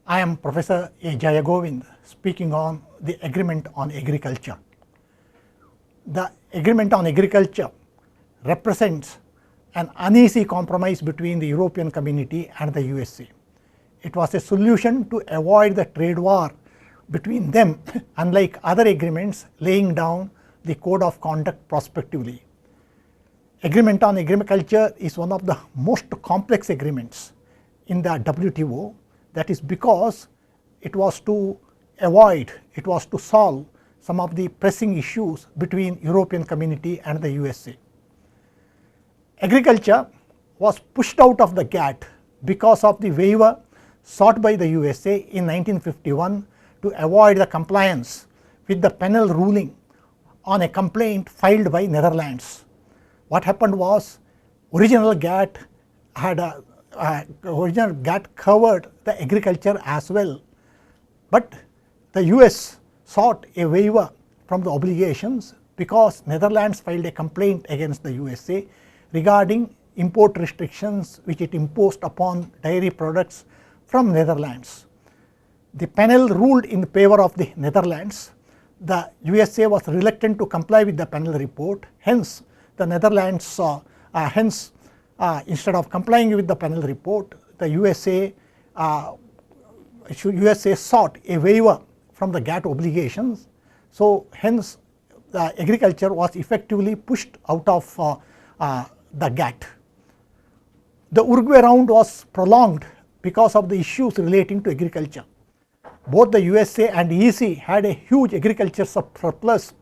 I am Professor A. Jayagovind speaking on the Agreement on Agriculture. The Agreement on Agriculture represents an uneasy compromise between the European Community and the USA. It was a solution to avoid the trade war between them, unlike other agreements laying down the code of conduct prospectively. Agreement on Agriculture is one of the most complex agreements in the WTO. That is because it was to solve some of the pressing issues between European Community and the USA. Agriculture was pushed out of the GATT because of the waiver sought by the USA in 1951 to avoid the compliance with the penal ruling on a complaint filed by Netherlands. What happened was, original GATT covered the agriculture as well, but the US sought a waiver from the obligations because Netherlands filed a complaint against the USA regarding import restrictions which it imposed upon dairy products from Netherlands. The panel ruled in favor of the Netherlands. The USA was reluctant to comply with the panel report. Hence, the Netherlands instead of complying with the panel report, the USA sought a waiver from the GATT obligations. So hence the agriculture was effectively pushed out of the GATT. The Uruguay round was prolonged because of the issues relating to agriculture. Both the USA and EC had a huge agriculture surplus,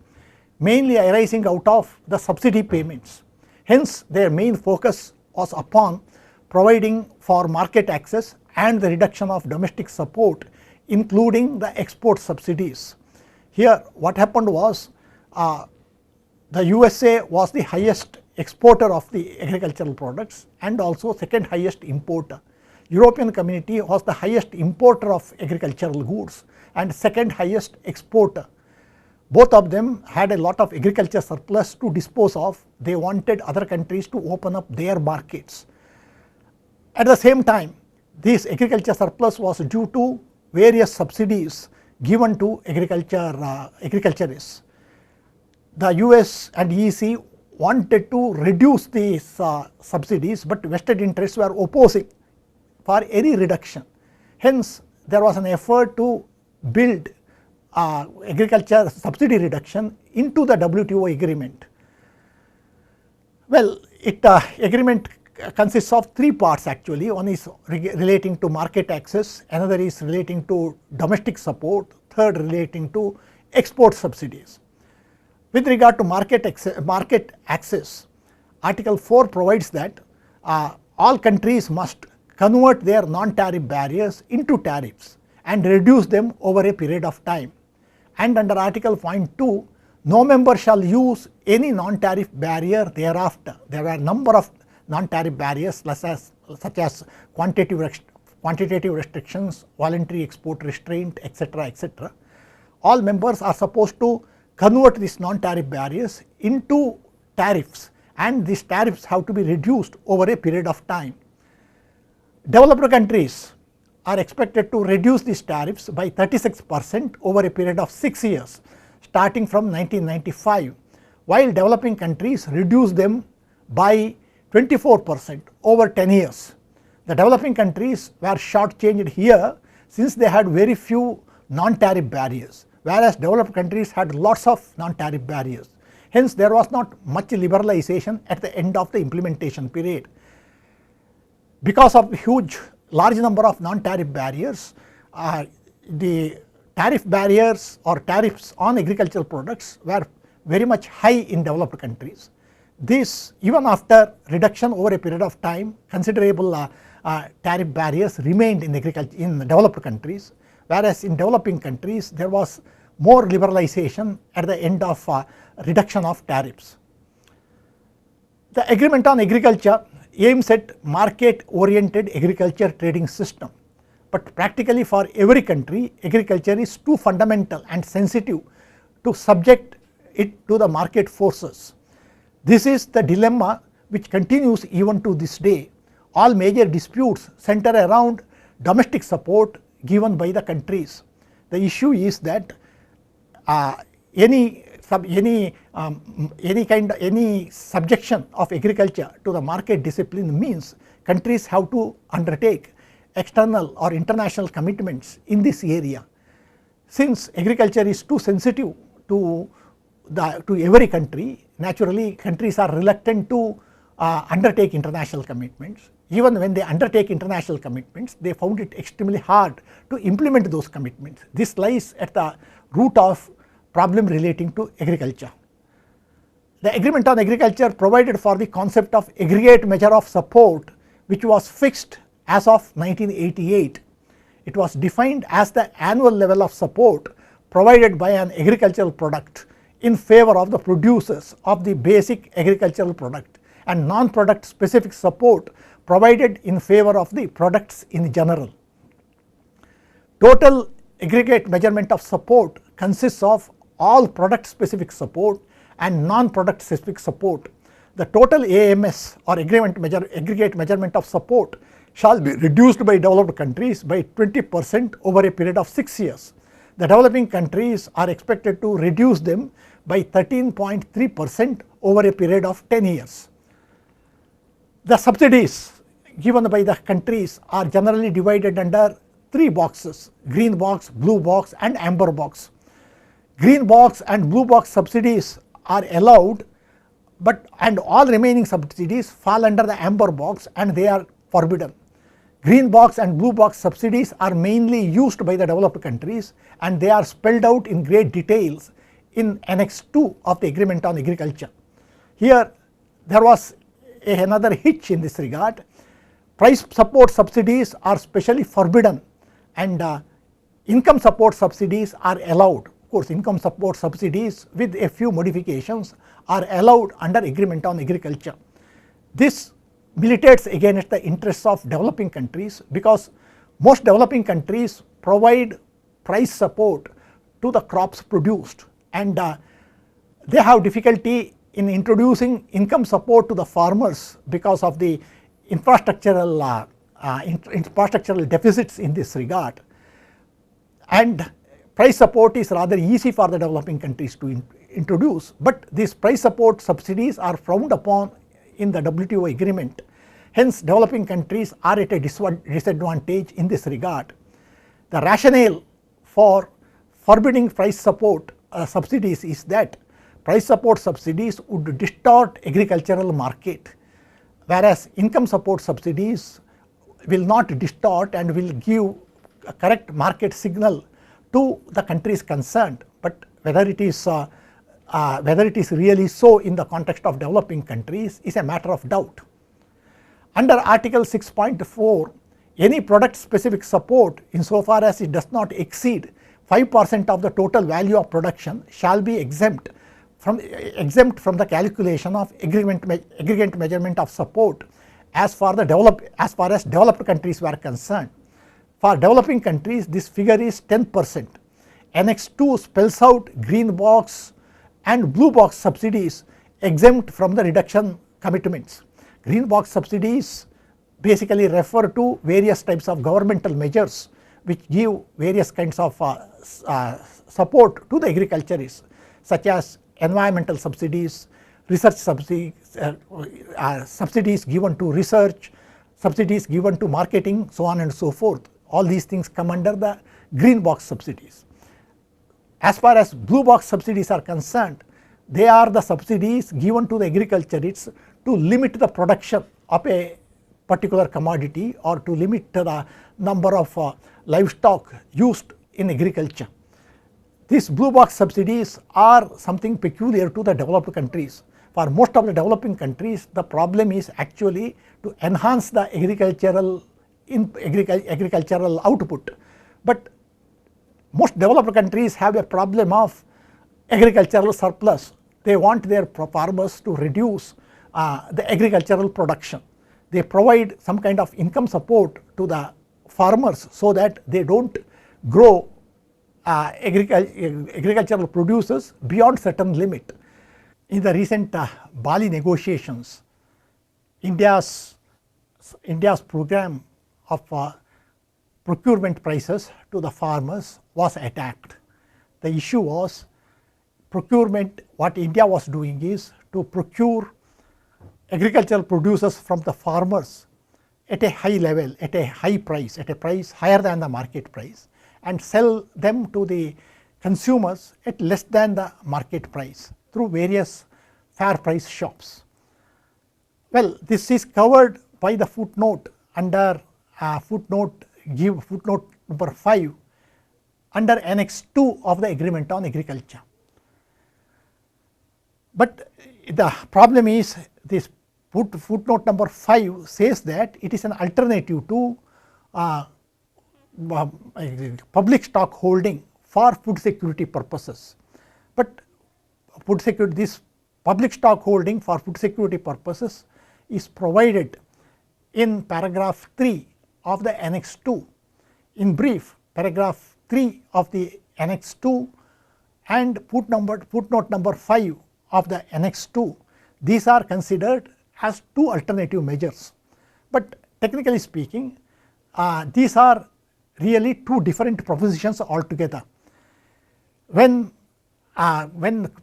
mainly arising out of the subsidy payments. Hence, their main focus was upon providing for market access and the reduction of domestic support, including the export subsidies. Here, what happened was, the USA was the highest exporter of the agricultural products and also second highest importer. European Community was the highest importer of agricultural goods and second highest exporter. Both of them had a lot of agriculture surplus to dispose of. They wanted other countries to open up their markets. At the same time, this agriculture surplus was due to various subsidies given to agriculturists. The US and EC wanted to reduce these subsidies, but vested interests were opposing for any reduction. Hence, there was an effort to build agriculture subsidy reduction into the WTO agreement. Well, agreement consists of three parts actually. One is relating to market access, another is relating to domestic support, third relating to export subsidies. With regard to market access, Article 4 provides that all countries must convert their non-tariff barriers into tariffs and reduce them over a period of time. And under Article 2, no member shall use any non-tariff barrier thereafter. There were a number of non-tariff barriers such as quantitative restrictions, voluntary export restraint, etc., etc. All members are supposed to convert these non-tariff barriers into tariffs, and these tariffs have to be reduced over a period of time. Developed countries are expected to reduce these tariffs by 36% over a period of 6 years starting from 1995, while developing countries reduce them by 24% over 10 years. The developing countries were shortchanged here since they had very few non-tariff barriers, whereas developed countries had lots of non-tariff barriers. Hence, there was not much liberalization at the end of the implementation period. Because of large number of non-tariff barriers, the tariff barriers or tariffs on agricultural products were very much high in developed countries. This, even after reduction over a period of time, considerable tariff barriers remained in developed countries, whereas in developing countries there was more liberalization at the end of reduction of tariffs. The Agreement on Agriculture aims at market-oriented agriculture trading system, but practically for every country, agriculture is too fundamental and sensitive to subject it to the market forces. This is the dilemma which continues even to this day. All major disputes center around domestic support given by the countries. The issue is that any subjection of agriculture to the market discipline means countries have to undertake external or international commitments in this area. Since agriculture is too sensitive to every country, naturally countries are reluctant to undertake international commitments. Even when they undertake international commitments, they found it extremely hard to implement those commitments. This lies at the root of problem relating to agriculture. The Agreement on Agriculture provided for the concept of aggregate measure of support, which was fixed as of 1988. It was defined as the annual level of support provided by an agricultural product in favor of the producers of the basic agricultural product, and non-product specific support provided in favor of the products in general. Total aggregate measurement of support consists of all product specific support and non-product specific support. The total AMS or aggregate measurement of support shall be reduced by developed countries by 20% over a period of 6 years. The developing countries are expected to reduce them by 13.3% over a period of 10 years. The subsidies given by the countries are generally divided under 3 boxes: green box, blue box and amber box. Green box and blue box subsidies are allowed, and all remaining subsidies fall under the amber box and they are forbidden. Green box and blue box subsidies are mainly used by the developed countries, and they are spelled out in great details in Annex 2 of the Agreement on Agriculture. Here there was another hitch in this regard. Price support subsidies are specially forbidden, and income support subsidies are allowed. Of course, income support subsidies with a few modifications are allowed under Agreement on Agriculture. This militates against the interests of developing countries, because most developing countries provide price support to the crops produced, and they have difficulty in introducing income support to the farmers because of the infrastructural deficits in this regard. And price support is rather easy for the developing countries to introduce, but these price support subsidies are frowned upon in the WTO agreement. Hence, developing countries are at a disadvantage in this regard. The rationale for forbidding price support subsidies is that price support subsidies would distort agricultural market, whereas income support subsidies will not distort and will give a correct market signal to the countries concerned. But whether it is really so in the context of developing countries is a matter of doubt. Under Article 6.4, any product specific support, insofar as it does not exceed 5% of the total value of production, shall be exempt from the calculation of aggregate measurement of support as far as developed countries were concerned. For developing countries, this figure is 10%. Annex 2 spells out green box and blue box subsidies exempt from the reduction commitments. Green box subsidies basically refer to various types of governmental measures which give various kinds of support to the agriculturists, such as environmental subsidies, research subsidies, subsidies given to research, subsidies given to marketing, so on and so forth. All these things come under the green box subsidies. As far as blue box subsidies are concerned, they are the subsidies given to the agriculturists to limit the production of a particular commodity or to limit the number of livestock used in agriculture. These blue box subsidies are something peculiar to the developed countries. For most of the developing countries, the problem is actually to enhance the agricultural output. But most developed countries have a problem of agricultural surplus. They want their farmers to reduce the agricultural production. They provide some kind of income support to the farmers so that they don't grow agricultural produces beyond certain limit. In the recent Bali negotiations, India's program of procurement prices to the farmers was attacked. The issue was procurement. What India was doing is to procure agricultural producers from the farmers at a high level, at a high price, at a price higher than the market price, and sell them to the consumers at less than the market price through various fair price shops. Well, this is covered by the footnote under footnote number 5 under Annex 2 of the Agreement on Agriculture. But the problem is this footnote number 5 says that it is an alternative to public stock holding for food security purposes. But this public stock holding for food security purposes is provided in paragraph 3 of the Annex 2. In brief, paragraph 3 of the Annex 2 and footnote number 5 of the Annex 2, these are considered as two alternative measures. But technically speaking, these are really two different propositions altogether. When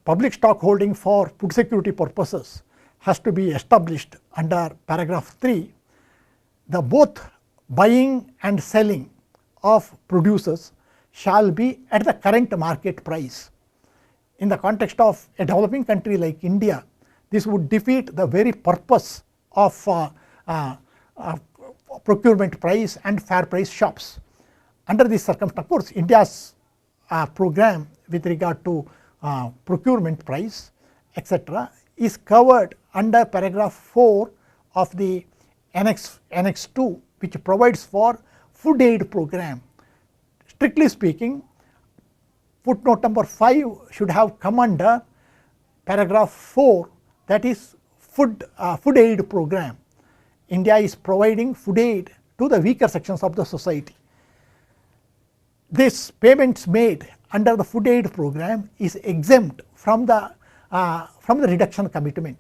public stock holding for food security purposes has to be established under paragraph 3, the both buying and selling of producers shall be at the current market price. In the context of a developing country like India, this would defeat the very purpose of procurement price and fair price shops. Under this circumstance, of course, India's program with regard to procurement price, etc., is covered under paragraph 4 of the Annex 2, which provides for food aid program. Strictly speaking, footnote number 5 should have come under paragraph 4, that is food aid program. India is providing food aid to the weaker sections of the society. This payments made under the food aid program is exempt from the reduction commitment.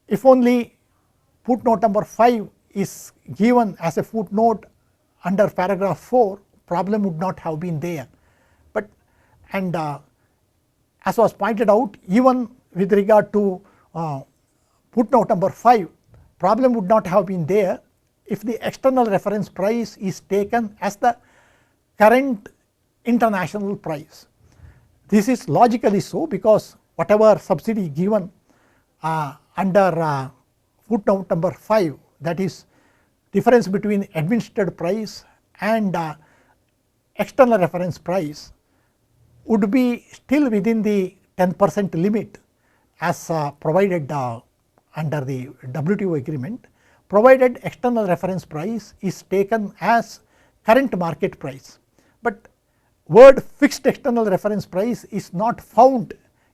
If only footnote number 5 is given as a footnote under paragraph 4, problem would not have been there. But as was pointed out, even with regard to footnote number 5, problem would not have been there if the external reference price is taken as the current international price. This is logically so, because whatever subsidy given under footnote number 5, that is difference between administered price and external reference price, would be still within the 10% limit as provided under the WTO agreement, provided external reference price is taken as current market price. But word fixed external reference price is not found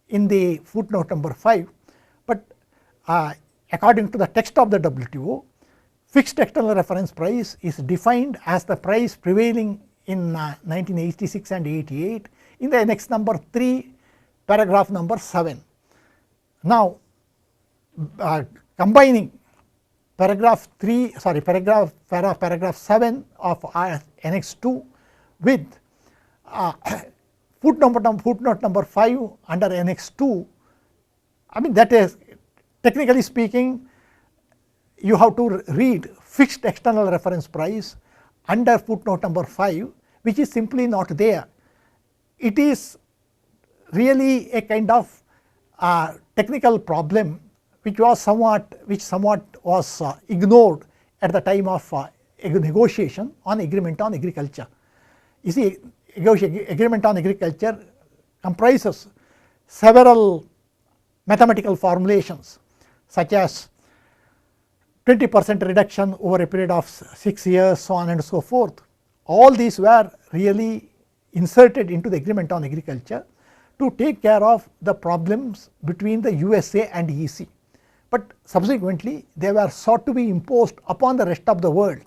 in the footnote number 5, but according to the text of the WTO, fixed external reference price is defined as the price prevailing in 1986 and 88 in the Annex number 3, paragraph number 7. Now, combining paragraph 7 of Annex 2 with footnote number 5 under Annex 2, I mean, that is, technically speaking, you have to read fixed external reference price under footnote number 5, which is simply not there. It is really a kind of technical problem which somewhat was ignored at the time of negotiation on agreement on agriculture. You see, agreement on agriculture comprises several mathematical formulations, such as 20% reduction over a period of 6 years, so on and so forth. All these were really inserted into the agreement on agriculture to take care of the problems between the USA and EC. But subsequently, they were sought to be imposed upon the rest of the world.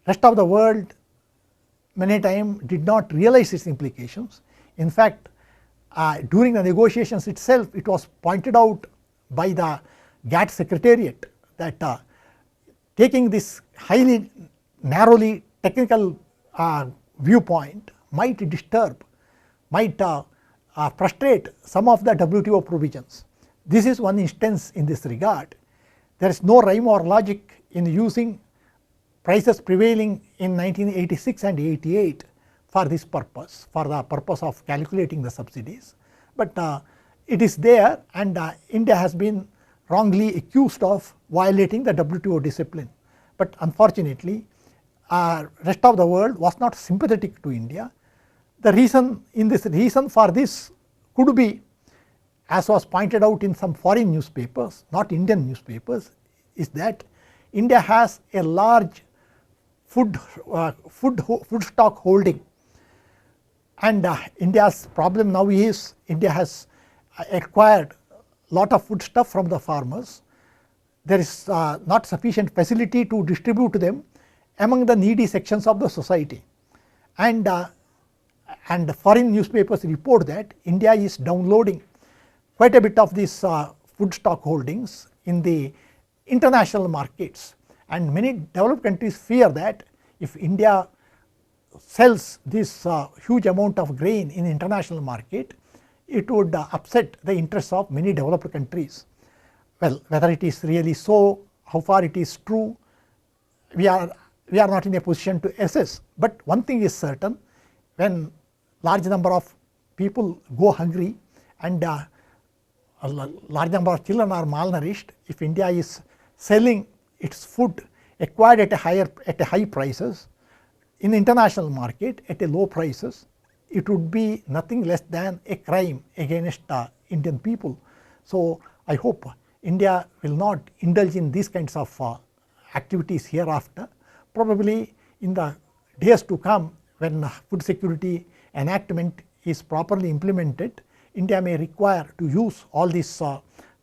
Rest of the world many times did not realize its implications. In fact, during the negotiations itself, it was pointed out by the GATT Secretariat that taking this highly narrowly technical viewpoint might disturb, might frustrate some of the WTO provisions. This is one instance in this regard. There is no rhyme or logic in using prices prevailing in 1986 and 88 for this purpose, for the purpose of calculating the subsidies. But it is there, and India has been wrongly accused of violating the WTO discipline. But unfortunately, rest of the world was not sympathetic to India. The reason for this could be, as was pointed out in some foreign newspapers, not Indian newspapers, is that India has a large food stock holding, and India's problem now is India has acquired lot of foodstuff from the farmers. There is not sufficient facility to distribute them among the needy sections of the society, and foreign newspapers report that India is downloading quite a bit of these food stock holdings in the international markets, and many developed countries fear that if India sells this huge amount of grain in international market, it would upset the interests of many developed countries. Well, whether it is really so, how far it is true, we are not in a position to assess. But one thing is certain, when large number of people go hungry and a large number of children are malnourished, if India is selling its food acquired at a high prices in international market at a low prices, it would be nothing less than a crime against Indian people. So I hope India will not indulge in these kinds of activities hereafter. Probably in the days to come, when food security enactment is properly implemented, India may require to use all these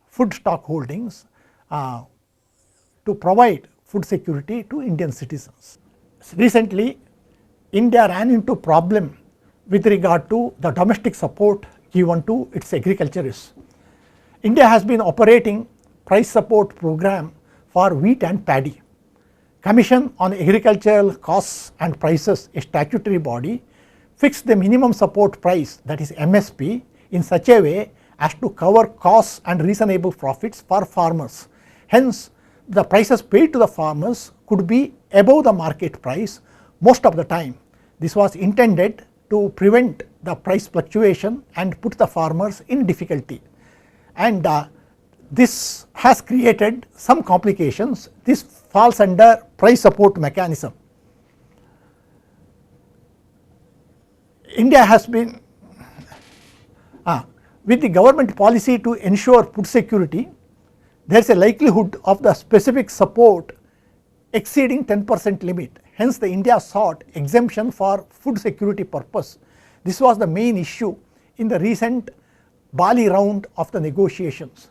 food stock holdings to provide food security to Indian citizens. Recently, India ran into problem with regard to the domestic support given to its agriculturists. India has been operating price support program for wheat and paddy. Commission on Agricultural Costs and Prices, a statutory body, fixed the minimum support price, that is MSP, in such a way as to cover costs and reasonable profits for farmers. Hence, the prices paid to the farmers could be above the market price most of the time. This was intended to prevent the price fluctuation and put the farmers in difficulty. And this has created some complications. This falls under price support mechanism. India has been with the government policy to ensure food security, there is a likelihood of the specific support exceeding 10% limit. Hence, the India sought exemption for food security purpose. This was the main issue in the recent Bali round of the negotiations.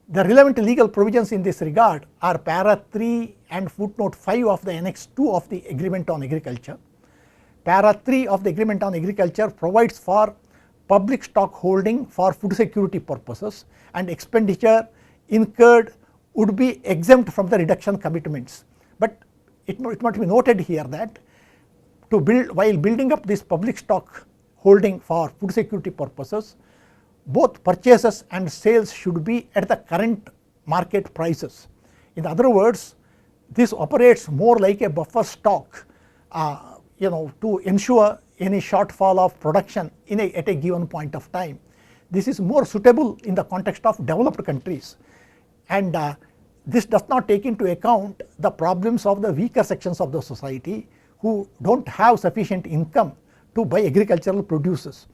The relevant legal provisions in this regard are Para 3 and footnote 5 of the Annex 2 of the Agreement on Agriculture. Para 3 of the Agreement on Agriculture provides for public stock holding for food security purposes, and expenditure incurred would be exempt from the reduction commitments. But it must be noted here that while building up this public stock holding for food security purposes, both purchases and sales should be at the current market prices. In other words, this operates more like a buffer stock, to ensure any shortfall of production at a given point of time. This is more suitable in the context of developed countries, and this does not take into account the problems of the weaker sections of the society who do not have sufficient income to buy agricultural produces.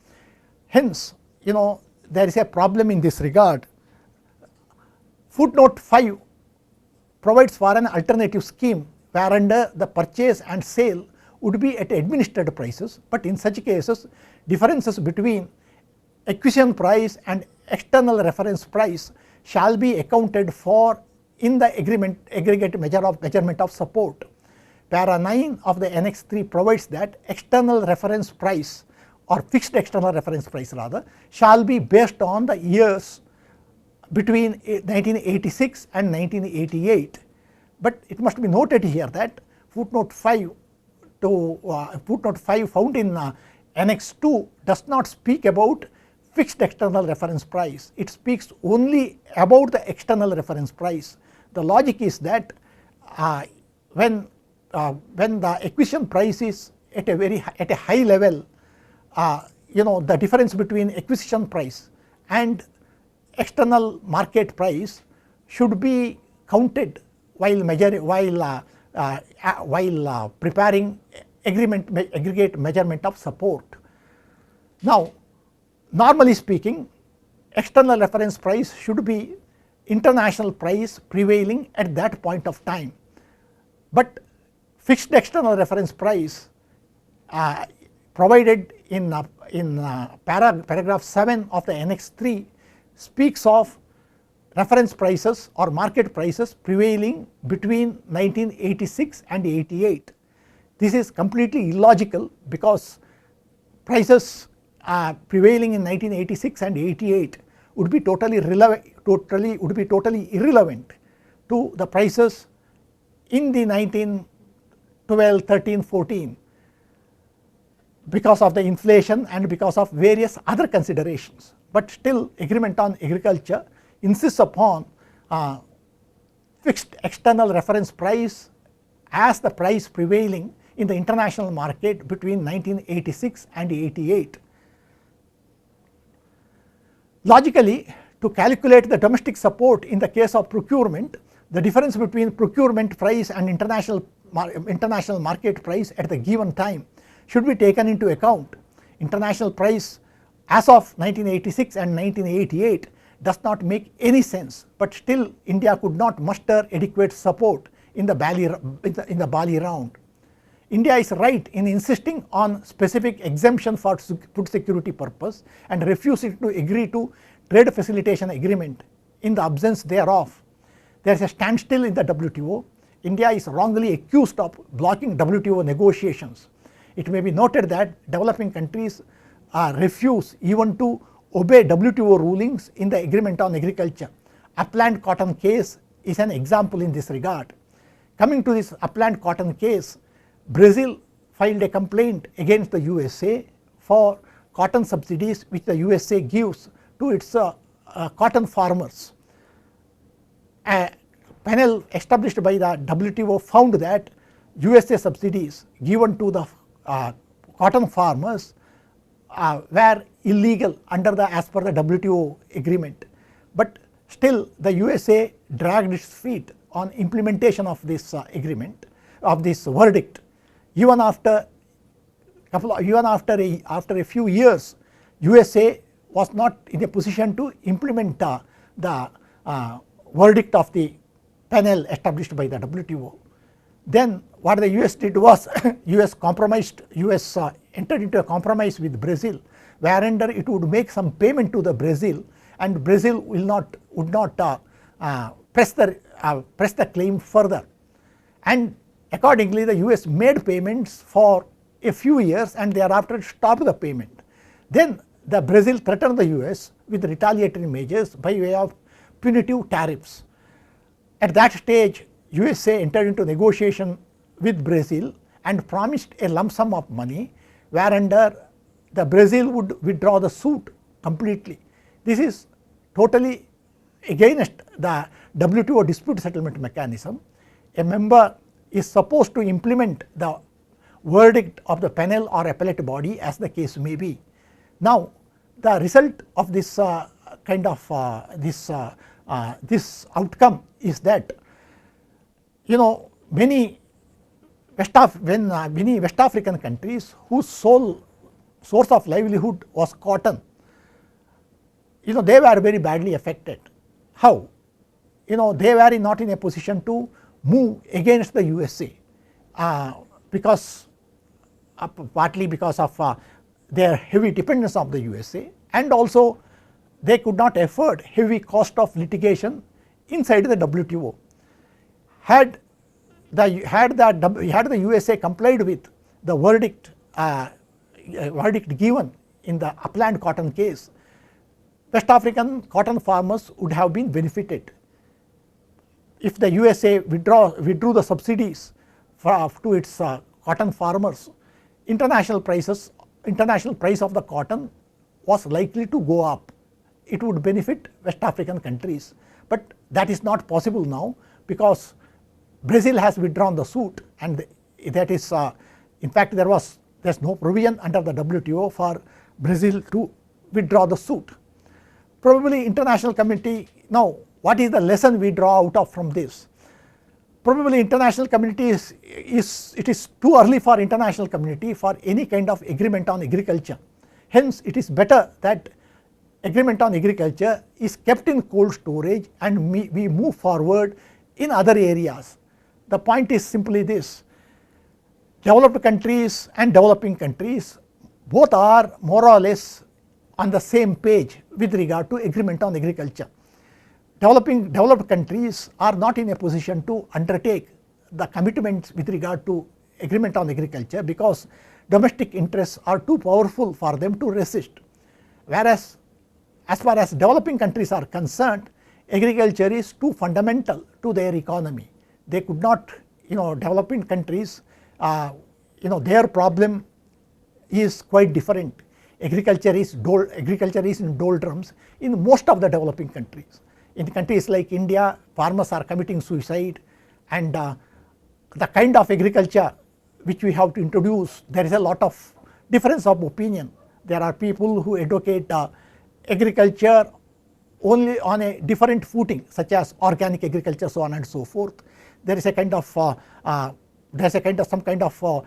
Hence, there is a problem in this regard. Footnote 5 provides for an alternative scheme whereunder the purchase and sale would be at administered prices, but in such cases differences between acquisition price and external reference price shall be accounted for in the aggregate measurement of support. Para 9 of the Annex 3 provides that external reference price, or fixed external reference price rather, shall be based on the years between 1986 and 1988. But it must be noted here that footnote 5 footnote 5 found in Annex 2 does not speak about fixed external reference price. It speaks only about the external reference price. The logic is that when the acquisition price is at a high level, the difference between acquisition price and external market price should be counted while preparing aggregate measurement of support. Now, normally speaking, external reference price should be international price prevailing at that point of time, but fixed external reference price provided in paragraph 7 of the Annex 3 speaks of reference prices or market prices prevailing between 1986 and 88. This is completely illogical because prices prevailing in 1986 and 88 would be totally irrelevant to the prices in the 1912, 13, 14 because of the inflation and because of various other considerations. But still, agreement on agriculture insists upon fixed external reference price as the price prevailing in the international market between 1986 and 88. Logically, to calculate the domestic support in the case of procurement, the difference between procurement price and international market price at the given time should be taken into account. International price as of 1986 and 1988 does not make any sense, but still India could not muster adequate support in the Bali round. India is right in insisting on specific exemption for food security purpose and refusing to agree to trade facilitation agreement. In the absence thereof, there is a standstill in the WTO. India is wrongly accused of blocking WTO negotiations. It may be noted that developing countries refuse even to obey WTO rulings in the agreement on agriculture. Upland cotton case is an example in this regard. Coming to this upland cotton case, Brazil filed a complaint against the USA for cotton subsidies which the USA gives to its cotton farmers. A panel established by the WTO found that USA subsidies given to the cotton farmers were illegal as per the WTO agreement, but still the USA dragged its feet on implementation of this agreement, of this verdict. Even after a few years, USA was not in a position to implement the verdict of the panel established by the WTO. Then what the US did was US entered into a compromise with Brazil, whereunder it would make some payment to the Brazil, and Brazil would not press the claim further. And accordingly, the US made payments for a few years and thereafter stopped the payment. Then the Brazil threatened the US with retaliatory measures by way of punitive tariffs. At that stage, USA entered into negotiation with Brazil and promised a lump sum of money, whereunder the Brazil would withdraw the suit completely. This is totally against the WTO dispute settlement mechanism. A member is supposed to implement the verdict of the panel or appellate body as the case may be. Now, the result of this this outcome is that many West African countries whose sole source of livelihood was cotton, they were very badly affected. How? They were not in a position to move against the USA partly because of their heavy dependence on the USA, and also they could not afford heavy cost of litigation inside the WTO. Had the USA complied with the verdict given in the upland cotton case, West African cotton farmers would have been benefited. If the USA withdrew the subsidies to its cotton farmers, international price of the cotton was likely to go up. It would benefit West African countries, but that is not possible now because Brazil has withdrawn the suit, and that is in fact there is no provision under the WTO for Brazil to withdraw the suit. Probably international community, now what is the lesson we draw out of from this? Probably international community it is too early for international community for any kind of agreement on agriculture. Hence it is better that agreement on agriculture is kept in cold storage and we move forward in other areas. The point is simply this: developed countries and developing countries both are more or less on the same page with regard to agreement on agriculture. Developed countries are not in a position to undertake the commitments with regard to agreement on agriculture because domestic interests are too powerful for them to resist. Whereas as far as developing countries are concerned, agriculture is too fundamental to their economy. They could not, developing countries, their problem is quite different. Agriculture is in doldrums in most of the developing countries. In countries like India, farmers are committing suicide, and the kind of agriculture which we have to introduce, there is a lot of difference of opinion. There are people who advocate agriculture only on a different footing, such as organic agriculture, so on and so forth. There is some kind of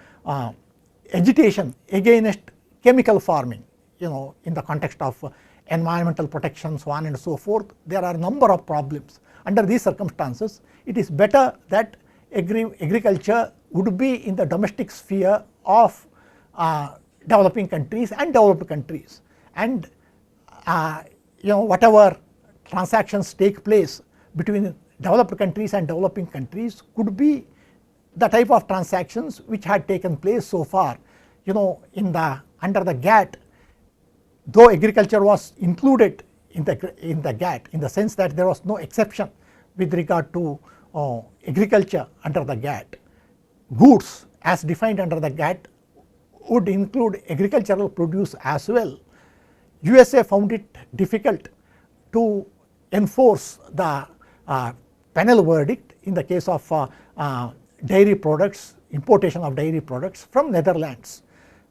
agitation against chemical farming, in the context of environmental protection, so on and so forth. There are a number of problems. Under these circumstances, it is better that agriculture would be in the domestic sphere of developing countries and developed countries, and whatever transactions take place between developed countries and developing countries could be the type of transactions which had taken place so far. Under the GATT, though agriculture was included in the GATT, in the sense that there was no exception with regard to agriculture under the GATT, goods as defined under the GATT would include agricultural produce as well. USA found it difficult to enforce the penal verdict in the case of dairy products, importation of dairy products from Netherlands.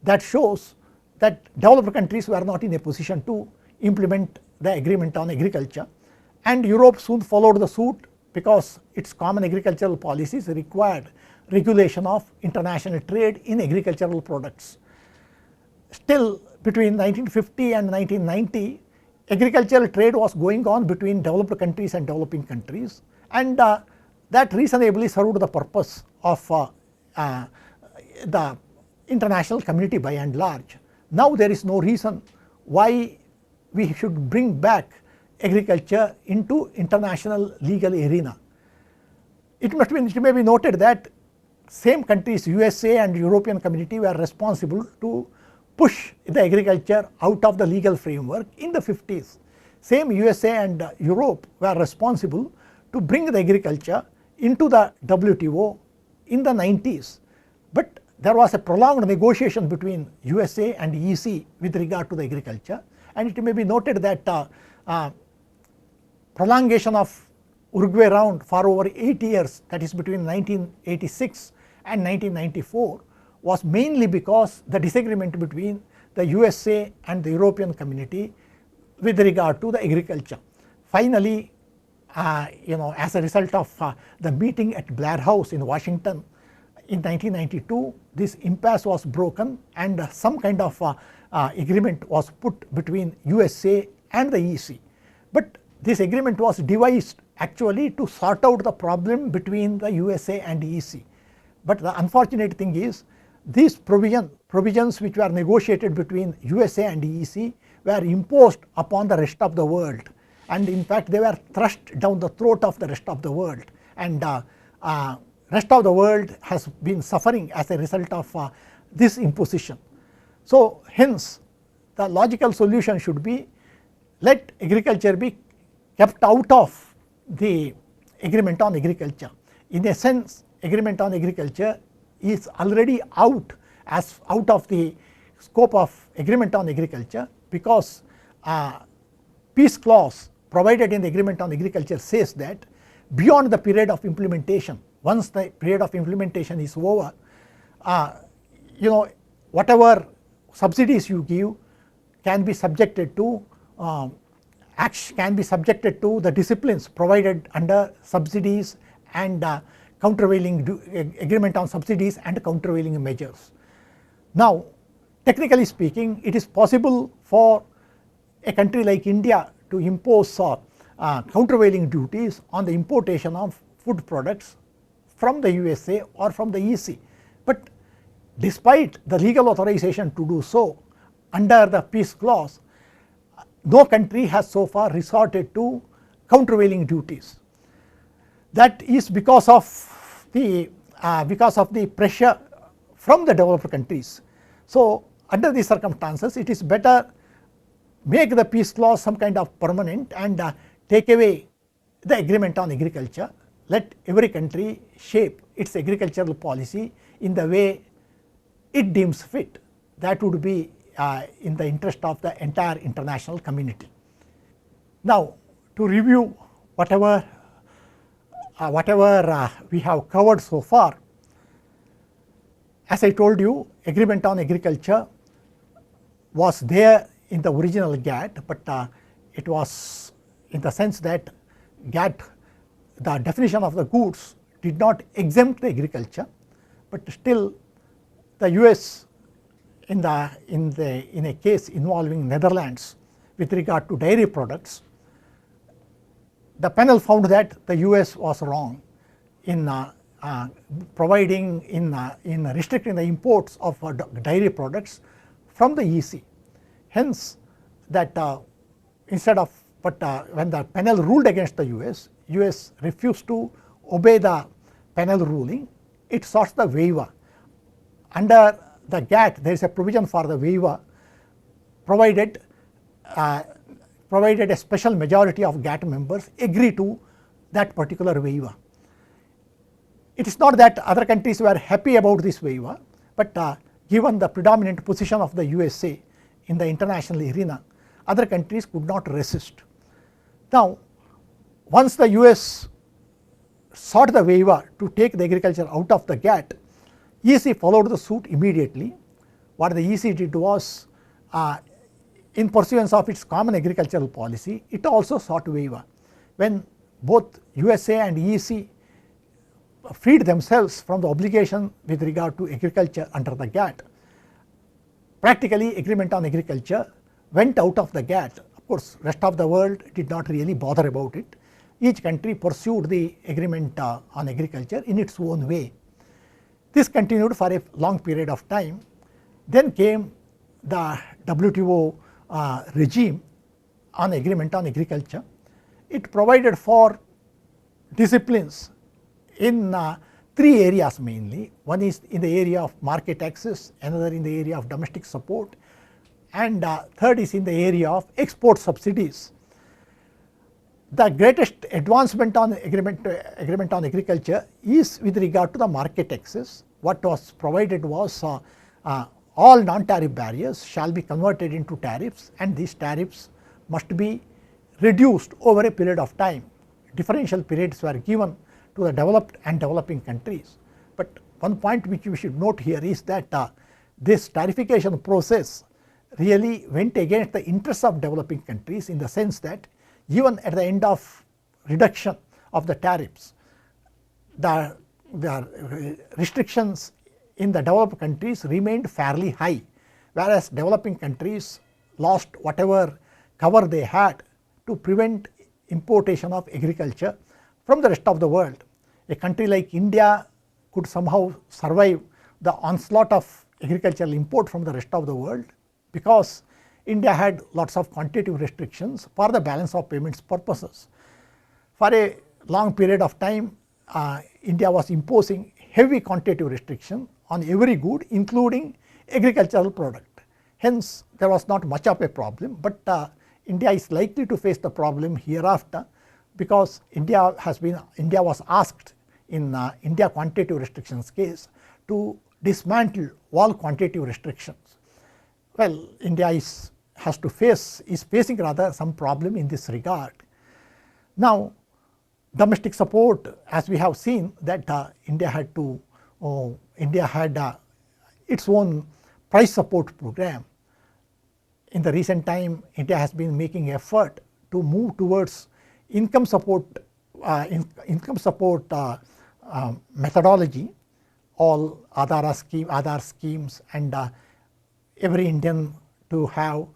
That shows that developed countries were not in a position to implement the agreement on agriculture, and Europe soon followed the suit because its common agricultural policies required regulation of international trade in agricultural products. Still, between 1950 and 1990, agricultural trade was going on between developed countries and developing countries, and that reasonably served the purpose of the international community by and large. Now there is no reason why we should bring back agriculture into international legal arena. It may be noted that same countries, USA and European community, were responsible to push the agriculture out of the legal framework in the 50s. Same USA and Europe were responsible to bring the agriculture into the WTO in the 90s. But there was a prolonged negotiation between USA and EC with regard to the agriculture, and it may be noted that prolongation of Uruguay round for over 8 years, that is between 1986 and 1994, was mainly because the disagreement between the USA and the European community with regard to the agriculture. Finally, as a result of the meeting at Blair House in Washington in 1992, this impasse was broken and some kind of agreement was put between USA and the EC. But this agreement was devised actually to sort out the problem between the USA and EC. But the unfortunate thing is, these provisions which were negotiated between USA and EC were imposed upon the rest of the world, and in fact they were thrust down the throat of the rest of the world, and rest of the world has been suffering as a result of this imposition. So hence the logical solution should be, let agriculture be kept out of the agreement on agriculture. In a sense, agreement on agriculture is already out of the scope of agreement on agriculture, because peace clause provided in the agreement on agriculture says that beyond the period of implementation, once the period of implementation is over, whatever subsidies you give can be subjected to the disciplines provided under subsidies and countervailing agreement on subsidies and countervailing measures. Now, technically speaking, it is possible for a country like India to impose countervailing duties on the importation of food products from the USA or from the EC. But despite the legal authorization to do so under the peace clause, no country has so far resorted to countervailing duties. That is because of the pressure from the developed countries. So, under these circumstances, it is better make the peace clause some kind of permanent and take away the agreement on agriculture. Let every country shape its agricultural policy in the way it deems fit. That would be in the interest of the entire international community. Now, to review whatever we have covered so far, as I told you, agreement on agriculture was there in the original GATT, but it was in the sense that GATT, the definition of the goods did not exempt the agriculture, but still the US in a case involving Netherlands with regard to dairy products, the panel found that the US was wrong in restricting the imports of dairy products from the EC. Hence, that when the panel ruled against the US refused to obey the panel ruling. It sought the waiver. Under the GATT, there is a provision for the waiver, provided a special majority of GATT members agree to that particular waiver. It is not that other countries were happy about this waiver, but given the predominant position of the USA in the international arena, other countries could not resist. Now, once the US sought the waiver to take the agriculture out of the GATT, EC followed the suit immediately. What the EC did was, in pursuance of its common agricultural policy, it also sought waiver. When both USA and EC freed themselves from the obligation with regard to agriculture under the GATT, practically agreement on agriculture went out of the GATT. Of course, rest of the world did not really bother about it. Each country pursued the agreement on agriculture in its own way. This continued for a long period of time. Then came the WTO regime on agreement on agriculture. It provided for disciplines in three areas mainly. One is in the area of market access, another in the area of domestic support, and third is in the area of export subsidies. The greatest advancement on agreement on agriculture is with regard to the market access. What was provided was all non-tariff barriers shall be converted into tariffs, and these tariffs must be reduced over a period of time. Differential periods were given to the developed and developing countries. But one point which we should note here is that this tariffification process really went against the interests of developing countries, in the sense that even at the end of reduction of the tariffs, the restrictions in the developed countries remained fairly high, whereas developing countries lost whatever cover they had to prevent importation of agriculture from the rest of the world. A country like India could somehow survive the onslaught of agricultural import from the rest of the world, because India had lots of quantitative restrictions for the balance of payments purposes. For a long period of time, India was imposing heavy quantitative restriction on every good, including agricultural product. Hence, there was not much of a problem, but India is likely to face the problem hereafter, because India was asked in India quantitative restrictions case to dismantle all quantitative restrictions. Well, India is facing rather some problem in this regard. Now, domestic support, as we have seen that India had its own price support program. In the recent time, India has been making effort to move towards income support methodology. All Aadhaar schemes and every Indian to have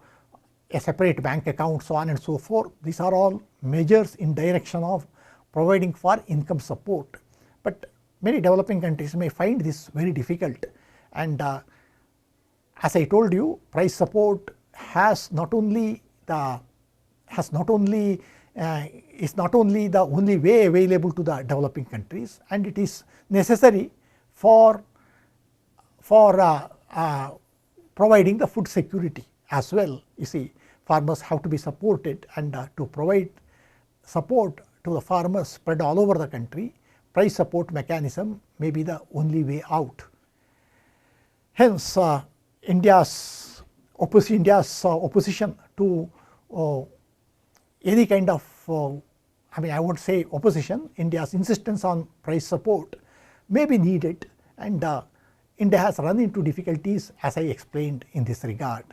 a separate bank account, so on and so forth. These are all measures in direction of providing for income support. But many developing countries may find this very difficult, and as I told you, price support is not only the only way available to the developing countries, and it is necessary for providing the food security as well. You see, farmers have to be supported, and to provide support to the farmers spread all over the country, price support mechanism may be the only way out. Hence, India's opposition to any kind of, I would say opposition, India's insistence on price support may be needed, and India has run into difficulties as I explained in this regard.